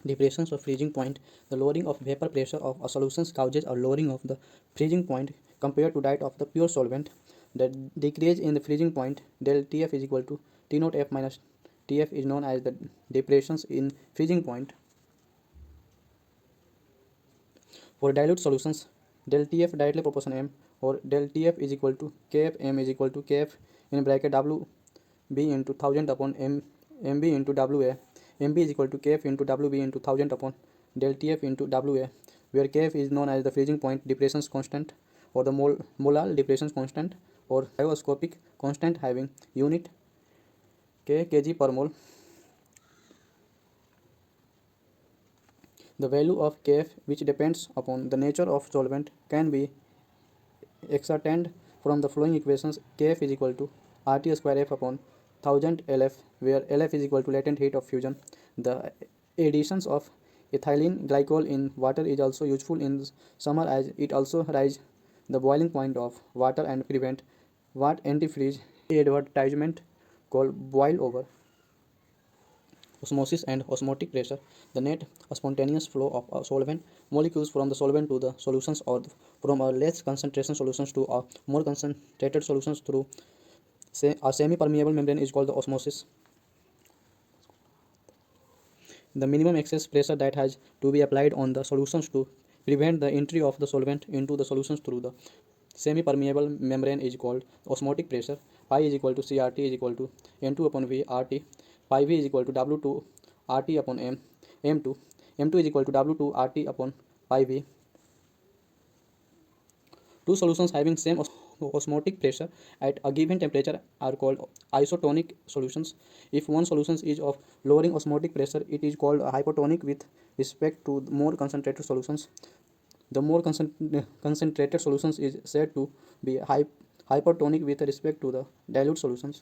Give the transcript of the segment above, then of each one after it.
Depressions of freezing point. The lowering of vapor pressure of a solution causes a lowering of the freezing point compared to that of the pure solvent. The decrease in the freezing point del Tf is equal to T naught F minus Tf is known as the depressions in freezing point. For dilute solutions, del Tf directly proportion m, or del Tf is equal to Kf m is equal to Kf in bracket W b into 1000 upon mb into Wa. Mb is equal to Kf into Wb into 1000 upon del Tf into Wa, where Kf is known as the freezing point depression constant, or the molar depression constant, or hygroscopic constant having unit kg per mole. The value of Kf, which depends upon the nature of solvent, can be ascertained from the following equations. Kf is equal to RT square F upon 1000 LF, where LF is equal to latent heat of fusion. The additions of ethylene glycol in water is also useful in summer, as it also raises the boiling point of water and prevent what antifreeze advertisement called boil over. Osmosis and osmotic pressure. The net spontaneous flow of solvent molecules from the solvent to the solutions, or from a less concentration solutions to a more concentrated solutions through a semi-permeable membrane is called the osmosis. The minimum excess pressure that has to be applied on the solutions to prevent the entry of the solvent into the solutions through the semi-permeable membrane is called osmotic pressure. Pi is equal to CRT is equal to N2 upon V RT. Pi V is equal to W2 RT upon M. M2. M2 is equal to W2 RT upon pi V. Two solutions having same osmotic pressure at a given temperature are called isotonic solutions. If one solution is of lowering osmotic pressure, it is called hypotonic with respect to more concentrated solutions. The more concentrated solutions is said to be hypertonic with respect to the dilute solutions.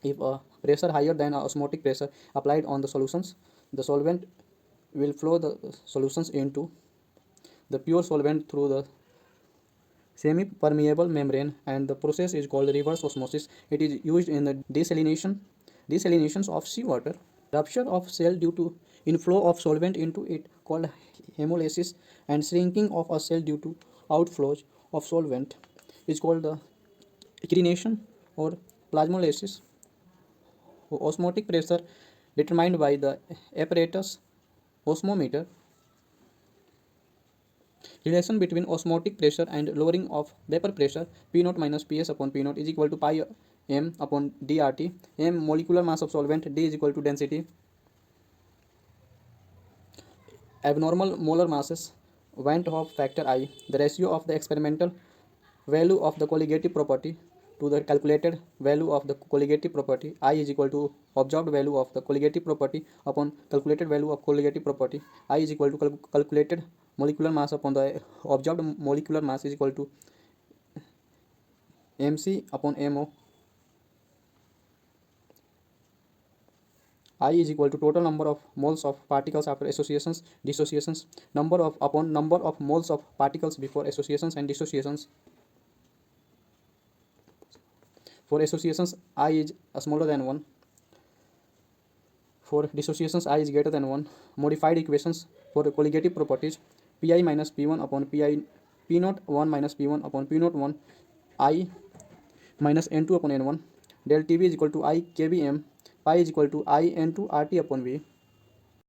If a pressure higher than osmotic pressure applied on the solutions, the solvent will flow the solutions into the pure solvent through the semi-permeable membrane, and the process is called reverse osmosis. It is used in the desalinations of seawater. Rupture of cell due to inflow of solvent into it called hemolysis, and shrinking of a cell due to outflows of solvent is called the icrination or plasmolysis. Osmotic pressure determined by the apparatus osmometer. Relation between osmotic pressure and lowering of vapor pressure. P naught minus Ps upon P naught is equal to pi m upon dRT. M molecular mass of solvent, D is equal to density. Abnormal molar masses. Van 't Hoff factor I. The ratio of the experimental value of the colligative property to the calculated value of the colligative property. I is equal to observed value of the colligative property upon calculated value of colligative property. I is equal to calculated molecular mass upon the observed molecular mass is equal to mc upon mo. I is equal to total number of moles of particles after associations, dissociations, number of upon number of moles of particles before associations and dissociations. For associations, I is smaller than 1. For dissociations, I is greater than 1. Modified equations for colligative properties. Pi minus P1 upon Pi P naught 1 minus P1 upon P naught 1 I minus N2 upon N1. Del Tv is equal to I kbm. Pi is equal to I N2 RT upon V.